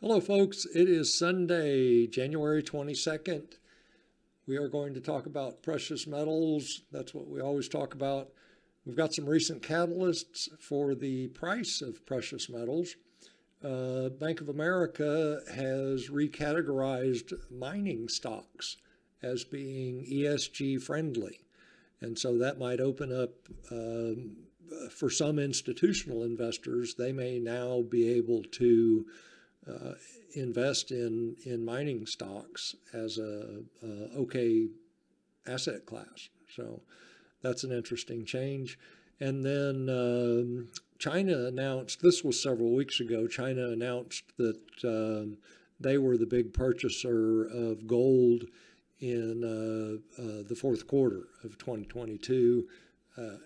Hello, folks. It is Sunday, January 22nd. We are going to talk about precious metals. That's what we always talk about. We've got some recent catalysts for the price of precious metals. Bank of America has recategorized mining stocks as being ESG friendly. And so that might open up, for some institutional investors, they may now be able to invest in mining stocks as a okay asset class. So that's an interesting change. And then China announced, this was several weeks ago, China announced that they were the big purchaser of gold in the fourth quarter of 2022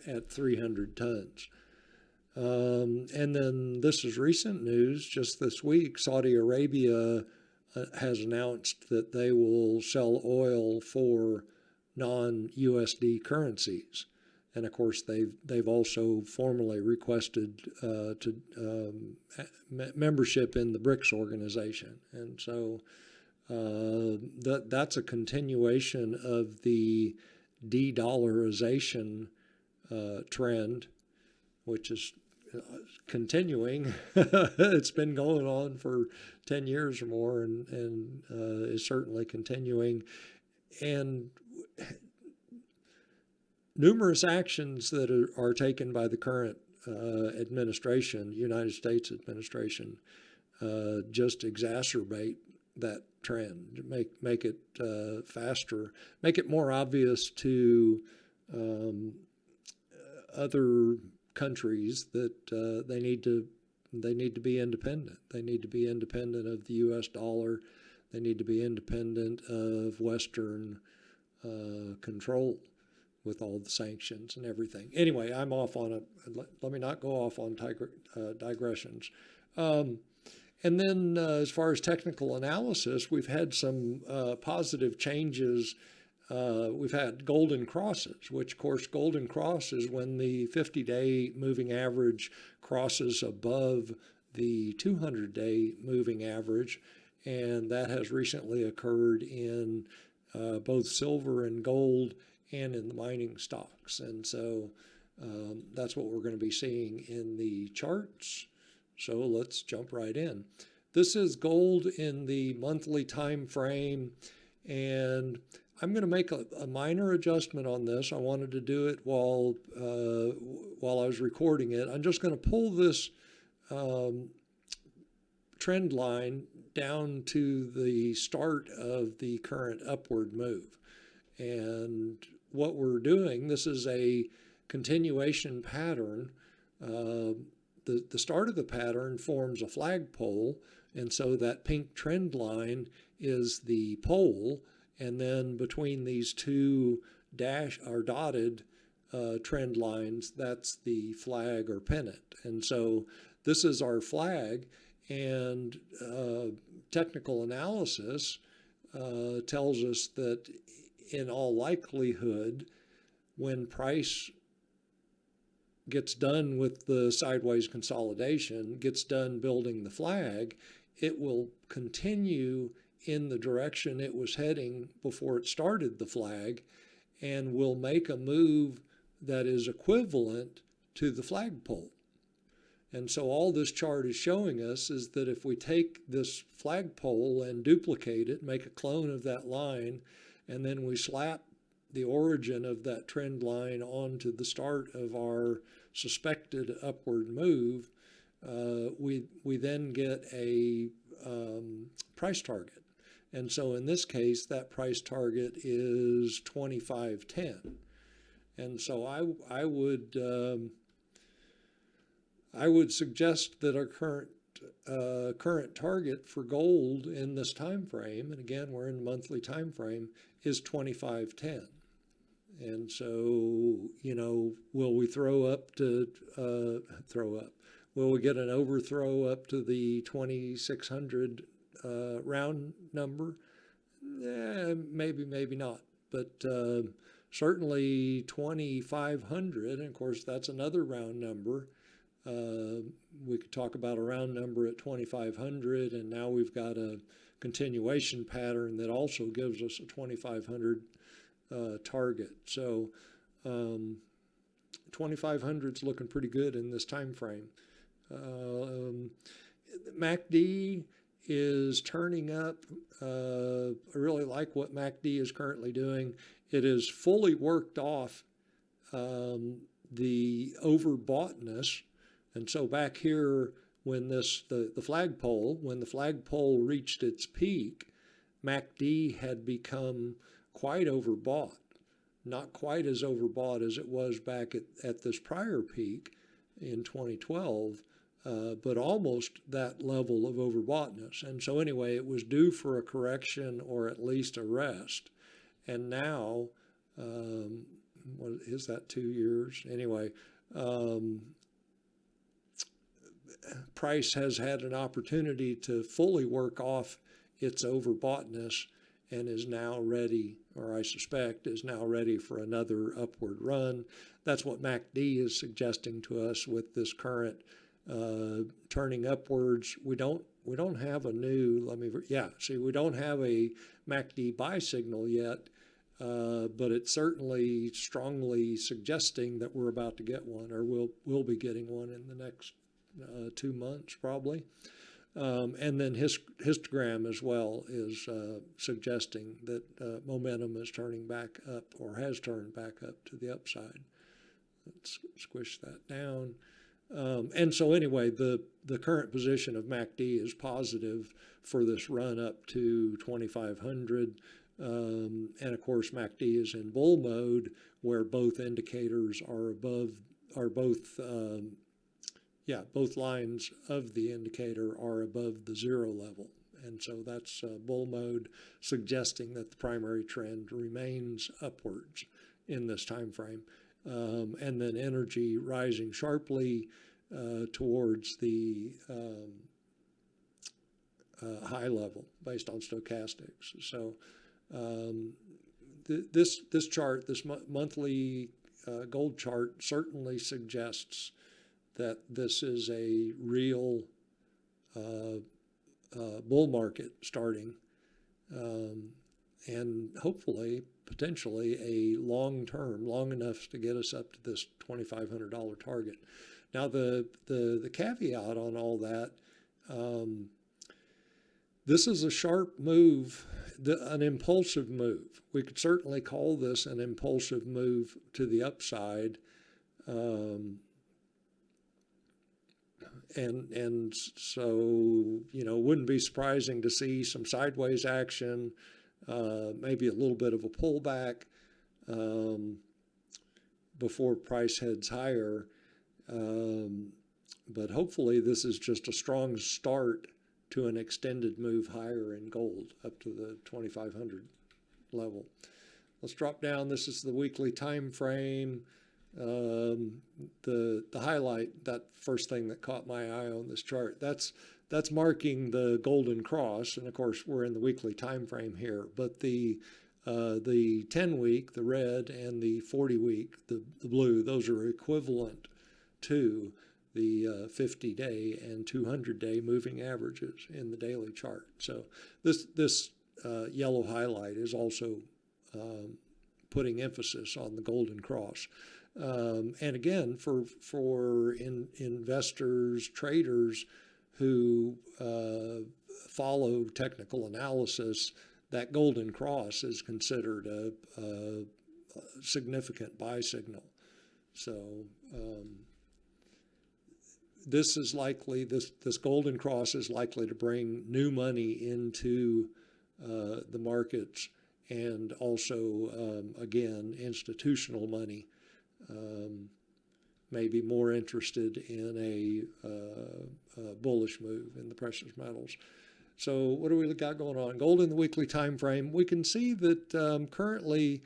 at 300 tons. And then this is recent news. Just this week, Saudi Arabia has announced that they will sell oil for non-USD currencies. And of course, they've also formally requested membership in the BRICS organization. And so that's a continuation of the de-dollarization trend, which is continuing. It's been going on for 10 years or more and is certainly continuing. And numerous actions that are taken by the current administration, United States administration, just exacerbate that trend, make it faster, make it more obvious to other countries that they need to be independent. They need to be independent of the U.S. dollar. They need to be independent of Western control with all the sanctions and everything. Anyway, I'm off on let me not go off on digressions. And then as far as technical analysis, we've had some positive changes. We've had golden crosses, which of course golden cross is when the 50-day moving average crosses above the 200-day moving average, and that has recently occurred in both silver and gold and in the mining stocks. And so that's what we're going to be seeing in the charts. So let's jump right in. This is gold in the monthly time frame, and I'm going to make a minor adjustment on this. I wanted to do it while I was recording it. I'm just going to pull this trend line down to the start of the current upward move. And what we're doing, this is a continuation pattern. The start of the pattern forms a flagpole, and so that pink trend line is the pole. And then between these two dotted trend lines, that's the flag or pennant. And so this is our flag, and technical analysis tells us that in all likelihood, when price gets done with the sideways consolidation, gets done building the flag, it will continue in the direction it was heading before it started the flag, and will make a move that is equivalent to the flagpole. And so all this chart is showing us is that if we take this flagpole and duplicate it, make a clone of that line, and then we slap the origin of that trend line onto the start of our suspected upward move, we then get a price target. And so in this case, that price target is 25.10. And so I would suggest that our current target for gold in this time frame, and again we're in the monthly time frame, is 25.10. And so, you know, will we will we get an overthrow up to the 2600 round number? Maybe not, but certainly 2500, and of course that's another round number, We could talk about a round number at 2,500, and now we've got a continuation pattern that also gives us a 2,500 target. So 2,500 is looking pretty good in this time frame. MACD is turning up. I really like what MACD is currently doing. It is fully worked off the overboughtness. And so back here, when the flagpole reached its peak, MACD had become quite overbought. Not quite as overbought as it was back at this prior peak in 2012, but almost that level of overboughtness. And so anyway, it was due for a correction or at least a rest. And now, what is that, 2 years? Anyway, price has had an opportunity to fully work off its overboughtness and is now ready, or I suspect is now ready for another upward run. That's what MACD is suggesting to us with this current turning upwards. We don't have a new, we don't have a MACD buy signal yet, but it's certainly strongly suggesting that we're about to get one, or we'll be getting one in the next 2 months probably. And then histogram as well is suggesting that momentum is turning back up, or has turned back up to the upside. Let's squish that down. And so anyway, the current position of MACD is positive for this run up to 2,500. And of course, MACD is in bull mode, where both indicators are both lines of the indicator are above the zero level. And so that's bull mode, suggesting that the primary trend remains upwards in this time frame. And then energy rising sharply towards the high level based on stochastics. So this chart, this monthly gold chart, certainly suggests that this is a real bull market starting, and hopefully, potentially, a long enough to get us up to this $2,500 target. Now, the caveat on all that, this is a sharp move, an impulsive move. We could certainly call this an impulsive move to the upside. And so, wouldn't be surprising to see some sideways action, maybe a little bit of a pullback before price heads higher. But hopefully this is just a strong start to an extended move higher in gold up to the 2,500 level. Let's drop down. This is the weekly time frame. The highlight, that first thing that caught my eye on this chart, that's marking the golden cross, and of course we're in the weekly time frame here. But the 10-week, the red, and the 40-week, the blue, those are equivalent to the 50-day and 200-day moving averages in the daily chart. So this yellow highlight is also putting emphasis on the golden cross. And again, for investors, traders who follow technical analysis, that golden cross is considered a significant buy signal. So this is likely, this golden cross is likely to bring new money into the markets, and also, again, institutional money may be more interested in a bullish move in the precious metals. So what do we got going on? Gold in the weekly time frame. We can see that currently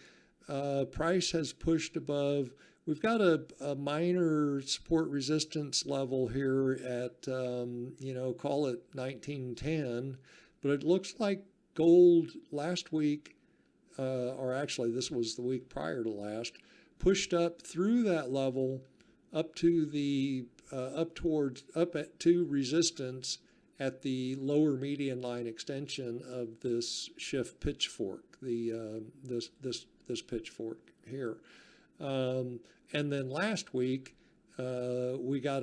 price has pushed above. We've got a minor support resistance level here at, call it 1910, but it looks like gold last week, or actually this was the week prior to last, pushed up through that level up to the up to resistance at the lower median line extension of this shift pitchfork, this pitchfork here. And then last week, we got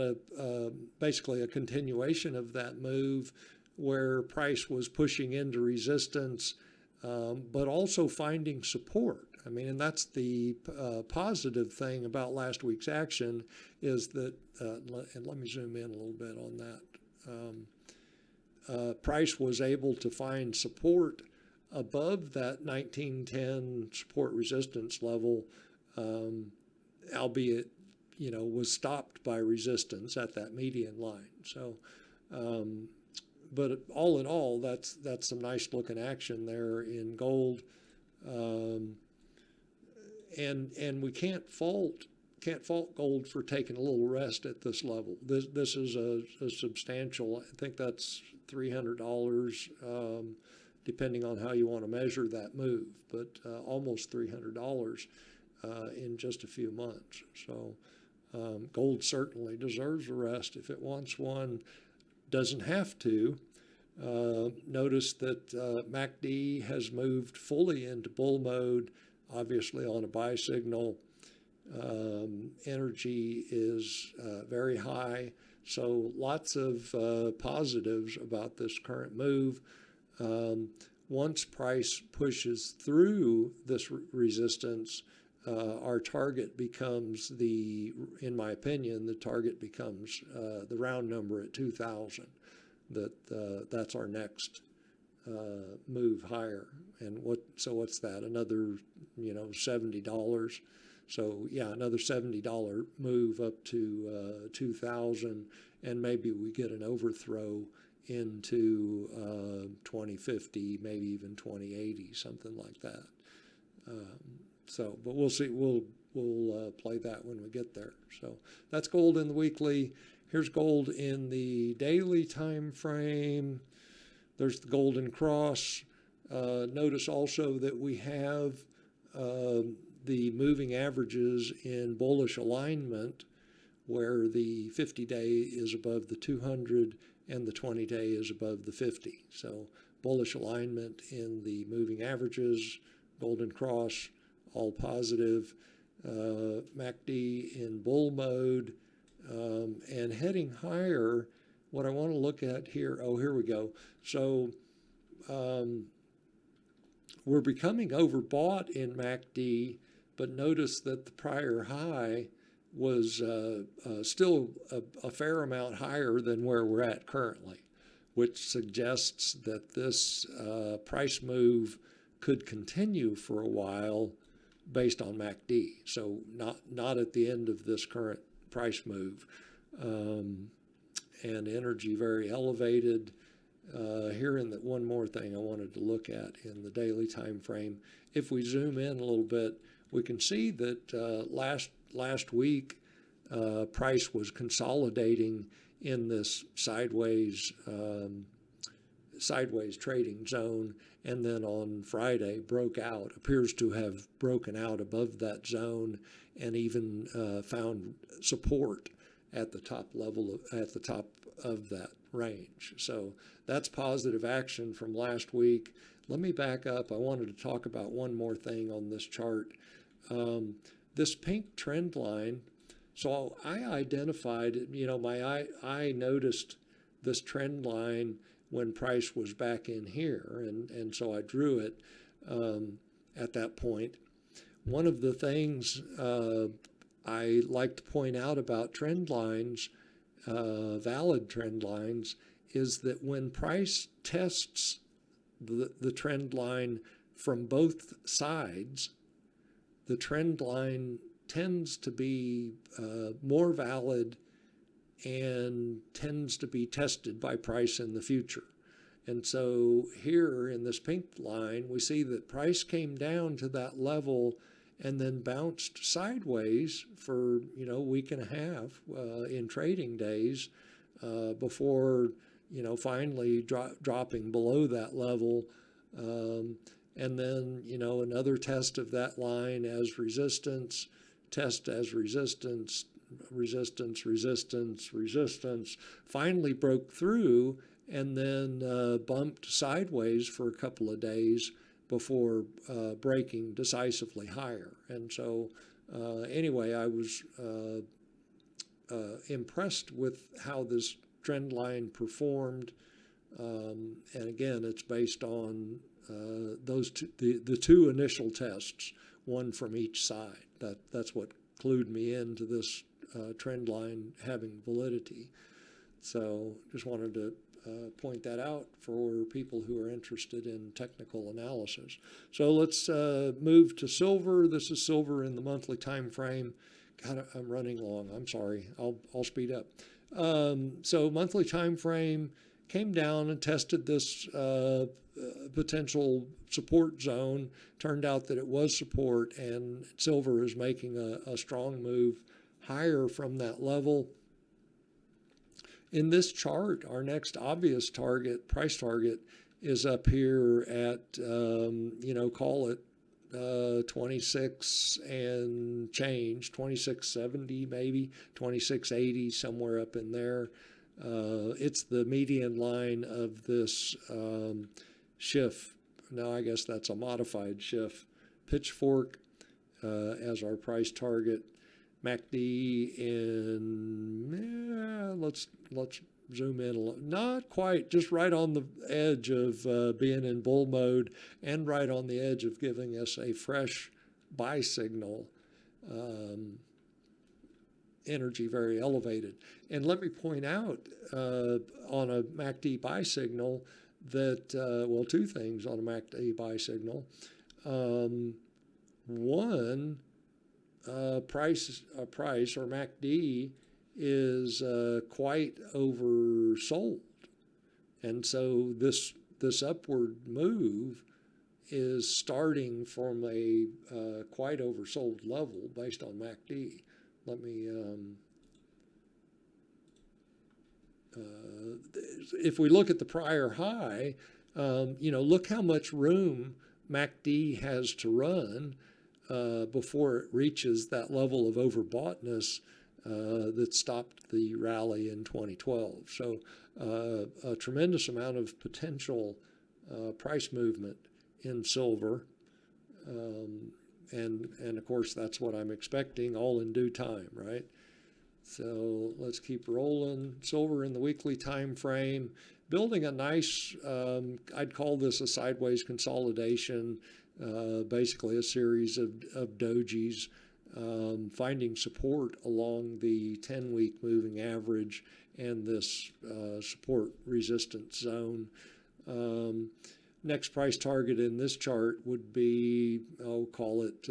basically a continuation of that move where price was pushing into resistance, but also finding support. I mean, and that's the positive thing about last week's action is that, and let me zoom in a little bit on that. Price was able to find support above that 1910 support resistance level, albeit, was stopped by resistance at that median line. So, but all in all, that's some nice looking action there in gold. And we can't fault gold for taking a little rest at this level. This is a substantial, I think that's $300, depending on how you want to measure that move, but almost $300 in just a few months. So gold certainly deserves a rest if it wants one. Doesn't have to. Notice that MACD has moved fully into bull mode, obviously on a buy signal. Energy is very high, so lots of positives about this current move. Once price pushes through this resistance, our target becomes in my opinion, the target becomes the round number at 2,000. That's our next move higher. And what's that? Another, $70. So yeah, another $70 move up to 2,000, and maybe we get an overthrow into 2050, maybe even 2080, something like that. But we'll see. We'll play that when we get there. So that's gold in the weekly. Here's gold in the daily time frame. There's the golden cross. Notice also that we have the moving averages in bullish alignment, where the 50-day is above the 200 and the 20-day is above the 50. So bullish alignment in the moving averages, golden cross, all positive. MACD in bull mode, and heading higher. What I want to look at here, here we go. So we're becoming overbought in MACD, but notice that the prior high was still a fair amount higher than where we're at currently, which suggests that this price move could continue for a while based on MACD. So not at the end of this current price move. And energy very elevated. Here in one more thing I wanted to look at in the daily time frame. If we zoom in a little bit, we can see that last week price was consolidating in this sideways trading zone, and then on Friday appears to have broken out above that zone, and even found support at the top of that range. So that's positive action from last week. Let me back up. I wanted to talk about one more thing on this chart. This pink trend line. So I identified, I noticed this trend line when price was back in here, and so I drew it at that point. One of the things I like to point out about trend lines, valid trend lines, is that when price tests the trend line from both sides, the trend line tends to be more valid and tends to be tested by price in the future. And so here in this pink line, we see that price came down to that level and then bounced sideways for a week and a half in trading days before finally dropping below that level, and then another test of that line as resistance, test as resistance, resistance, resistance, resistance, finally broke through and then bumped sideways for a couple of days before breaking decisively higher. And so anyway, I was impressed with how this trend line performed. And again, it's based on those two, the two initial tests, one from each side. That's what clued me into this trend line having validity. So just wanted to point that out for people who are interested in technical analysis. So let's move to silver. This is silver in the monthly time frame. God, I'm running long. I'm sorry. I'll speed up. So monthly time frame came down and tested this potential support zone. Turned out that it was support, and silver is making a strong move higher from that level. In this chart, our next obvious target, price target, is up here at, call it 26 and change, 26.70 maybe, 26.80, somewhere up in there. It's the median line of this Schiff. Now I guess that's a modified Schiff pitchfork as our price target. MACD in, let's zoom in a little, not quite, just right on the edge of being in bull mode and right on the edge of giving us a fresh buy signal. Energy very elevated. And let me point out on a MACD buy signal that, well, two things on a MACD buy signal. One, price or MACD is quite oversold, and so this upward move is starting from a quite oversold level based on MACD. Let me if we look at the prior high, look how much room MACD has to run before it reaches that level of overboughtness that stopped the rally in 2012. So a tremendous amount of potential price movement in silver. And of course, that's what I'm expecting, all in due time, right? So let's keep rolling. Silver in the weekly time frame, building a nice, I'd call this a sideways consolidation, basically a series of dojis, finding support along the 10-week moving average and this support resistance zone. Next price target in this chart would be, call it,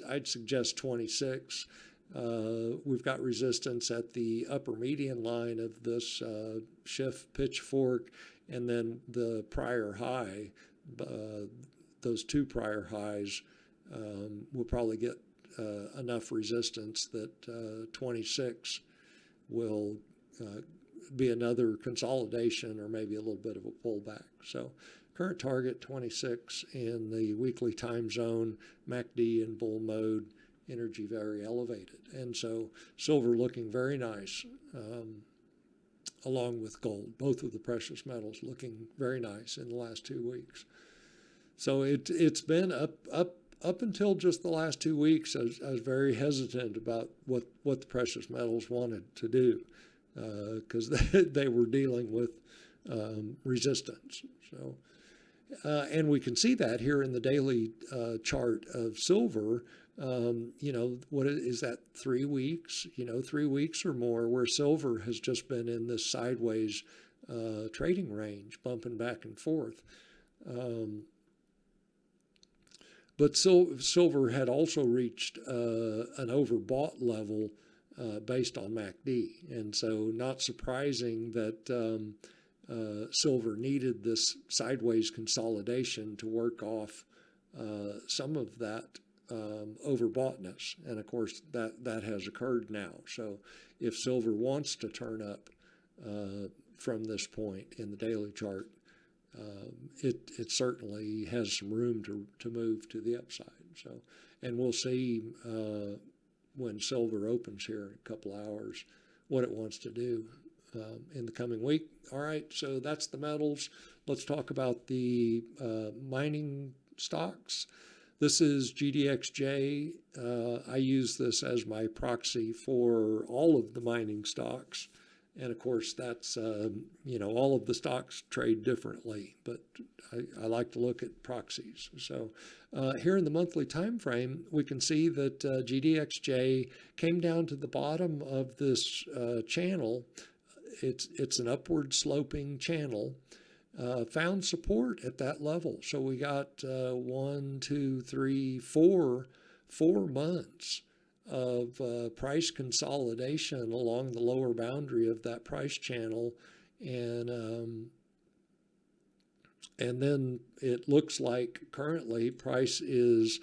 I'd suggest 26. We've got resistance at the upper median line of this Schiff pitchfork, and then the prior high, those two prior highs will probably get enough resistance that 26 will be another consolidation or maybe a little bit of a pullback. So current target 26 in the weekly time zone, MACD in bull mode, energy very elevated. And so silver looking very nice along with gold, both of the precious metals looking very nice in the last 2 weeks. So it's been up until just the last 2 weeks. I was very hesitant about what the precious metals wanted to do because they were dealing with resistance. So, and we can see that here in the daily chart of silver. What is that, 3 weeks? 3 weeks or more where silver has just been in this sideways trading range, bumping back and forth. But silver had also reached an overbought level based on MACD. And so not surprising that silver needed this sideways consolidation to work off some of that overboughtness. And of course, that has occurred now. So if silver wants to turn up from this point in the daily chart, it certainly has some room to move to the upside. So, and we'll see when silver opens here in a couple hours, what it wants to do in the coming week. All right, so that's the metals. Let's talk about the mining stocks. This is GDXJ. I use this as my proxy for all of the mining stocks. And of course, that's, all of the stocks trade differently, but I like to look at proxies. So here in the monthly time frame, we can see that GDXJ came down to the bottom of this channel. It's an upward sloping channel. Found support at that level. So we got 1, 2, 3, 4 months of price consolidation along the lower boundary of that price channel, and then it looks like currently price is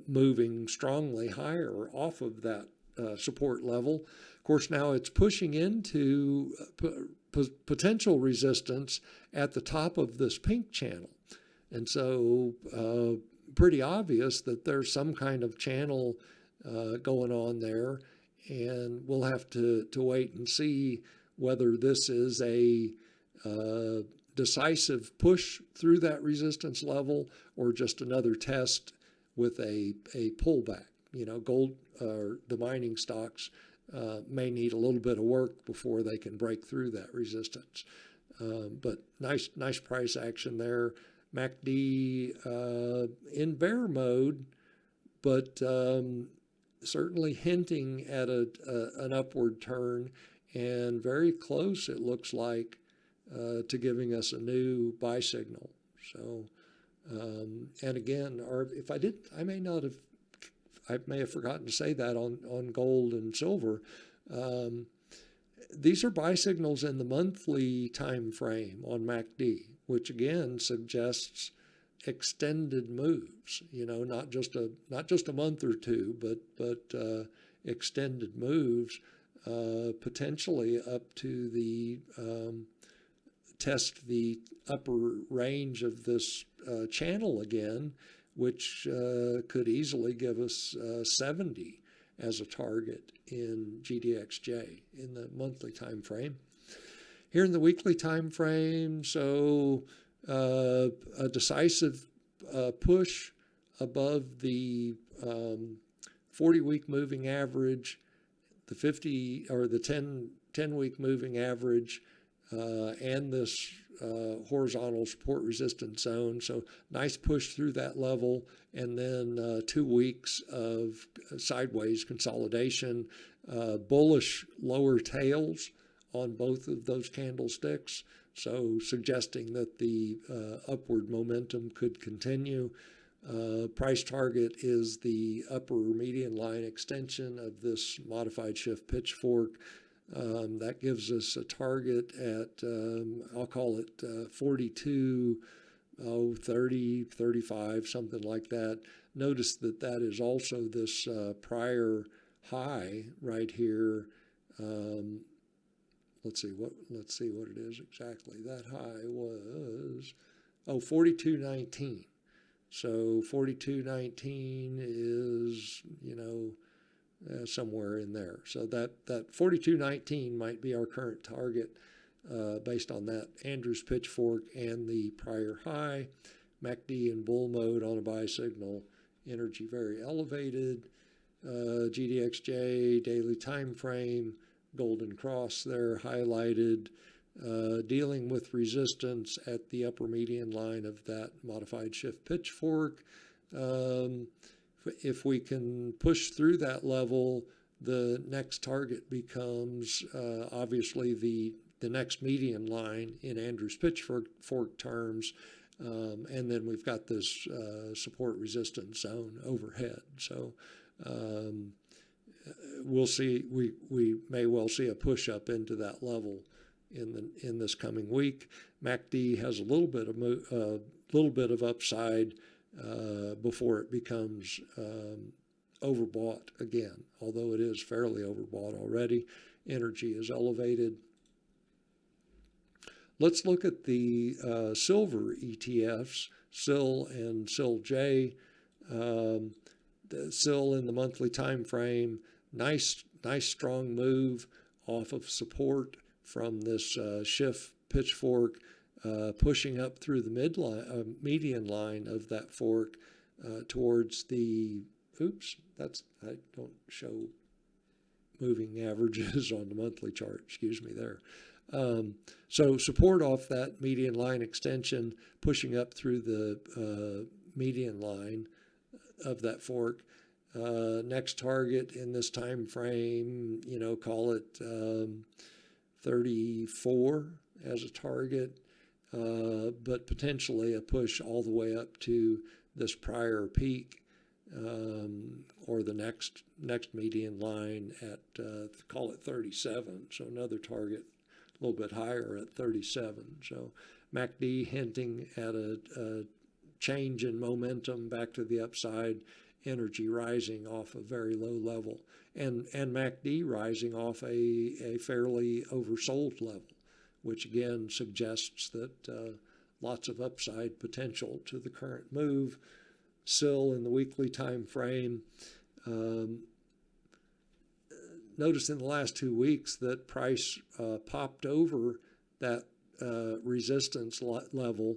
moving strongly higher off of that support level. Of course, now it's pushing into potential resistance at the top of this pink channel, and so pretty obvious that there's some kind of channel going on there, and we'll have to wait and see whether this is a decisive push through that resistance level or just another test with a pullback. Gold or the mining stocks may need a little bit of work before they can break through that resistance. But nice price action there. MACD in bear mode, but certainly hinting at an upward turn, and very close, it looks like, to giving us a new buy signal. So, and again, I may have forgotten to say that on gold and silver. These are buy signals in the monthly time frame on MACD, which again suggests extended moves, not just a month or two, but extended moves, potentially up to the test the upper range of this channel again, which could easily give us 70 as a target in GDXJ in the monthly time frame. Here in the weekly time frame, so a decisive push above the 40-week moving average, the 50 or the 10-week moving average, and this horizontal support resistance zone. So nice push through that level, and then 2 weeks of sideways consolidation, bullish lower tails on both of those candlesticks, so suggesting that the upward momentum could continue. Price target is the upper median line extension of this modified shift pitchfork. That gives us a target at, I'll call it 42, 30, 35, something like that. Notice that is also this prior high right here. Let's see what it is exactly. That high was 42.19. So 42.19 is somewhere in there. So that 42.19 might be our current target based on that Andrews pitchfork and the prior high. MACD in bull mode on a buy signal. Energy very elevated. GDXJ daily time frame. Golden cross there highlighted, dealing with resistance at the upper median line of that modified shift pitchfork. If we can push through that level, the next target becomes obviously the next median line in Andrews pitchfork terms, and then we've got this support resistance zone overhead. So we'll see. We may well see a push up into that level in this coming week. MACD has a little bit of upside before it becomes overbought again. Although it is fairly overbought already, energy is elevated. Let's look at the silver ETFs, SIL and SILJ. still in the monthly time frame, nice strong move off of support from this shift pitchfork, pushing up through the median line of that fork towards the, I don't show moving averages on the monthly chart, excuse me there. So support off that median line extension, pushing up through the median line of that fork. Next target in this time frame, call it 34 as a target, but potentially a push all the way up to this prior peak, or the next median line at call it 37. So another target a little bit higher at 37. So MACD hinting at a change in momentum back to the upside, energy rising off a very low level, and MACD rising off a fairly oversold level, which again suggests that lots of upside potential to the current move. Still in the weekly time frame, notice in the last 2 weeks that price popped over that resistance level,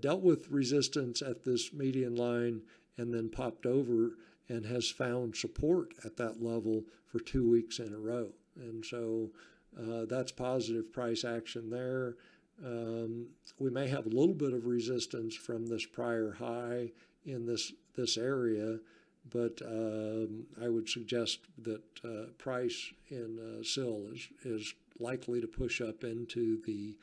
dealt with resistance at this median line, and then popped over and has found support at that level for 2 weeks in a row. And so that's positive price action there. We may have a little bit of resistance from this prior high in this area, but I would suggest that price in SIL is likely to push up into the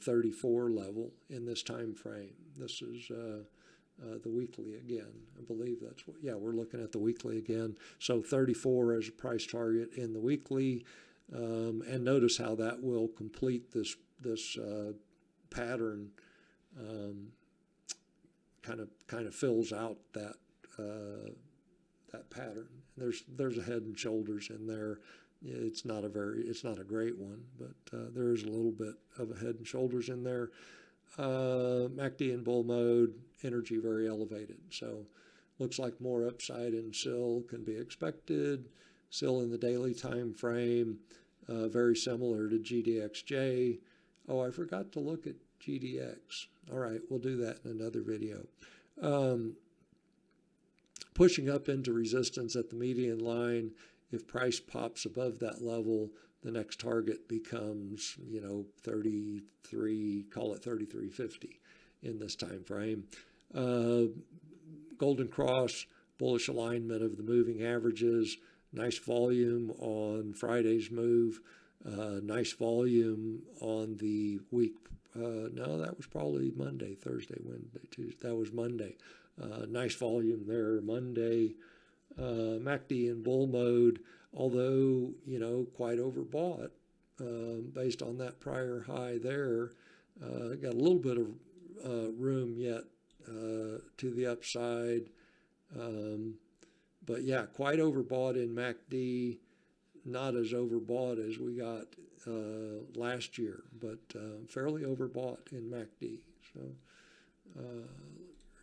34 level in this time frame. This is the weekly again. I believe that's what, we're looking at the weekly again. So 34 as a price target in the weekly, and notice how that will complete this pattern. Kind of fills out that that pattern. There's a head and shoulders in there. It's not a great one, but there is a little bit of a head and shoulders in there. MACD in bull mode, energy very elevated. So looks like more upside in SIL can be expected. SIL in the daily time frame, very similar to GDXJ. Oh, I forgot to look at GDX. All right, we'll do that in another video. Pushing up into resistance at the median line. If price pops above that level, the next target becomes, 33, call it 33.50 in this time frame. Golden cross, bullish alignment of the moving averages, nice volume on Friday's move, nice volume on the week. No, that was probably Monday, Thursday, Wednesday, Tuesday. That was Monday. Nice volume there Monday. MACD in bull mode, although, quite overbought based on that prior high there. Got a little bit of room yet to the upside. But yeah, quite overbought in MACD, not as overbought as we got last year, but fairly overbought in MACD. So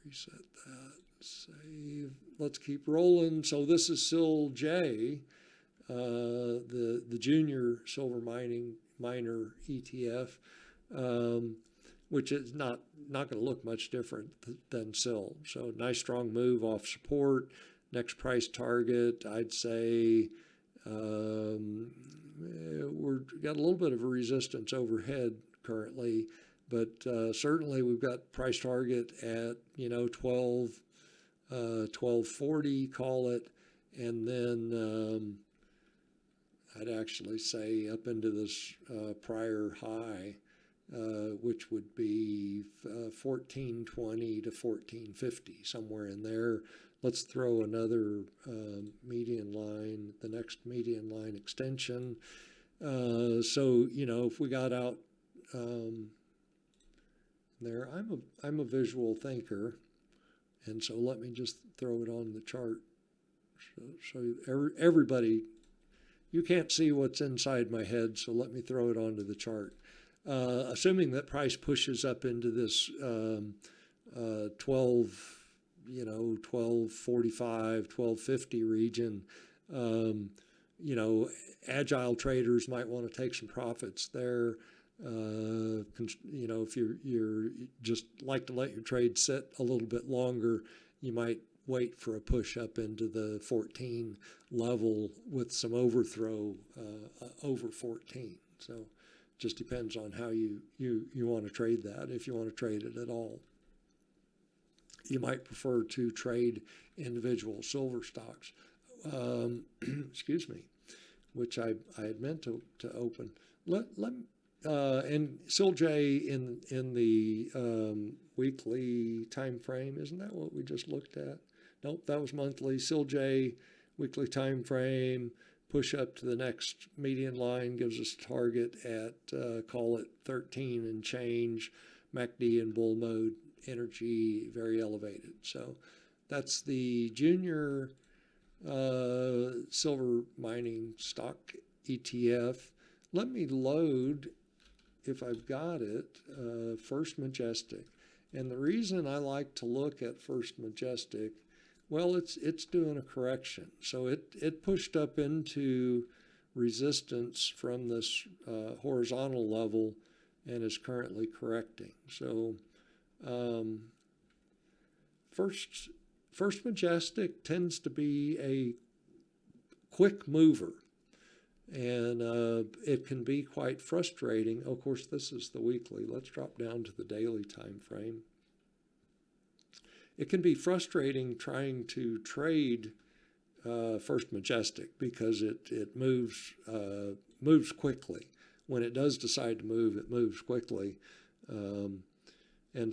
reset that, save. Let's keep rolling. So this is SIL J, the junior silver miner ETF, which is not going to look much different than SIL. So nice strong move off support. Next price target, I'd say we've got a little bit of a resistance overhead currently, but certainly we've got price target at 1240, call it, and then I'd actually say up into this prior high, which would be 1420 to 1450, somewhere in there. Let's throw another median line, the next median line extension. So, if we got out there, I'm a visual thinker, and so let me just throw it on the chart. So everybody, you can't see what's inside my head, so let me throw it onto the chart. Assuming that price pushes up into this 12 1245, 1250 region. Agile traders might want to take some profits there. If you're just like to let your trade sit a little bit longer, you might wait for a push up into the 14 level with some overthrow over 14. So just depends on how you want to trade that, if you want to trade it at all. You might prefer to trade individual silver stocks, excuse me, which I had meant to open. And SILJ in the weekly time frame, isn't that what we just looked at? Nope, that was monthly. SILJ weekly time frame, push up to the next median line gives us a target at call it 13 and change. MACD in bull mode, energy very elevated. So that's the junior silver mining stock ETF. Let me load, if I've got it, First Majestic. And the reason I like to look at First Majestic, well, it's doing a correction. So it pushed up into resistance from this horizontal level and is currently correcting. So First Majestic tends to be a quick mover, and it can be quite frustrating. Of course, this is the weekly. Let's drop down to the daily time frame. It can be frustrating trying to trade First Majestic because it moves quickly. When it does decide to move, it moves quickly. And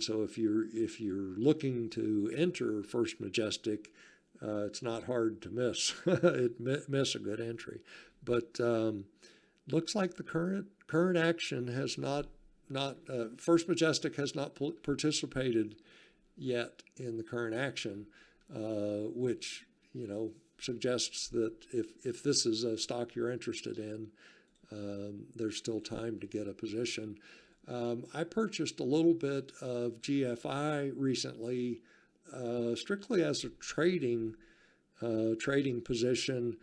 so if you're looking to enter First Majestic, it's not hard to miss miss a good entry. But looks like the current action has not First Majestic has not participated yet in the current action, which suggests that if this is a stock you're interested in, there's still time to get a position. I purchased a little bit of GFI recently, strictly as a trading position.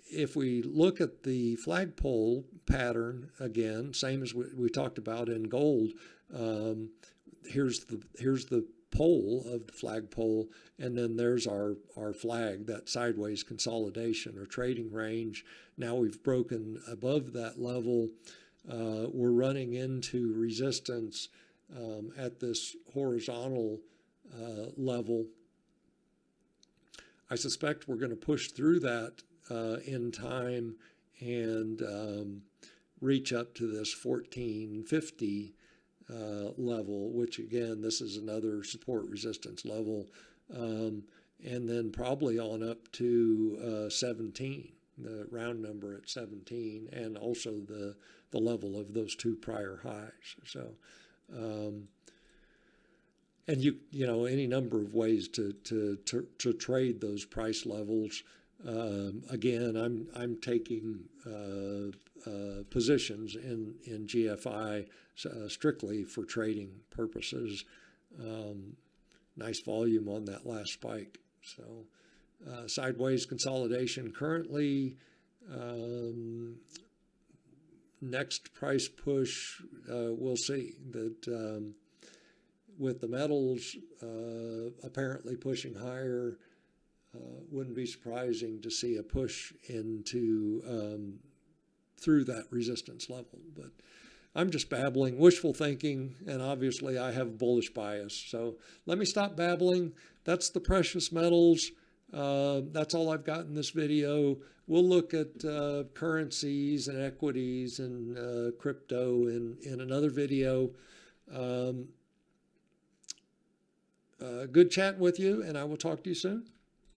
If we look at the flagpole pattern again, same as we talked about in gold, here's the pole of the flagpole, and then there's our flag, that sideways consolidation or trading range. Now we've broken above that level. We're running into resistance at this horizontal level. I suspect we're going to push through that in time and reach up to this 1450 level, which again, this is another support resistance level, and then probably on up to 17, the round number at 17, and also the level of those two prior highs. So and any number of ways to trade those price levels. Again, I'm taking positions in GFI strictly for trading purposes. Nice volume on that last spike. So sideways consolidation currently. Next price push, we'll see. That with the metals apparently pushing higher, wouldn't be surprising to see a push into through that resistance level. But I'm just babbling, wishful thinking, and obviously I have a bullish bias. So let me stop babbling. That's the precious metals. That's all I've got in this video. We'll look at currencies and equities and crypto in another video. Good chatting with you, and I will talk to you soon.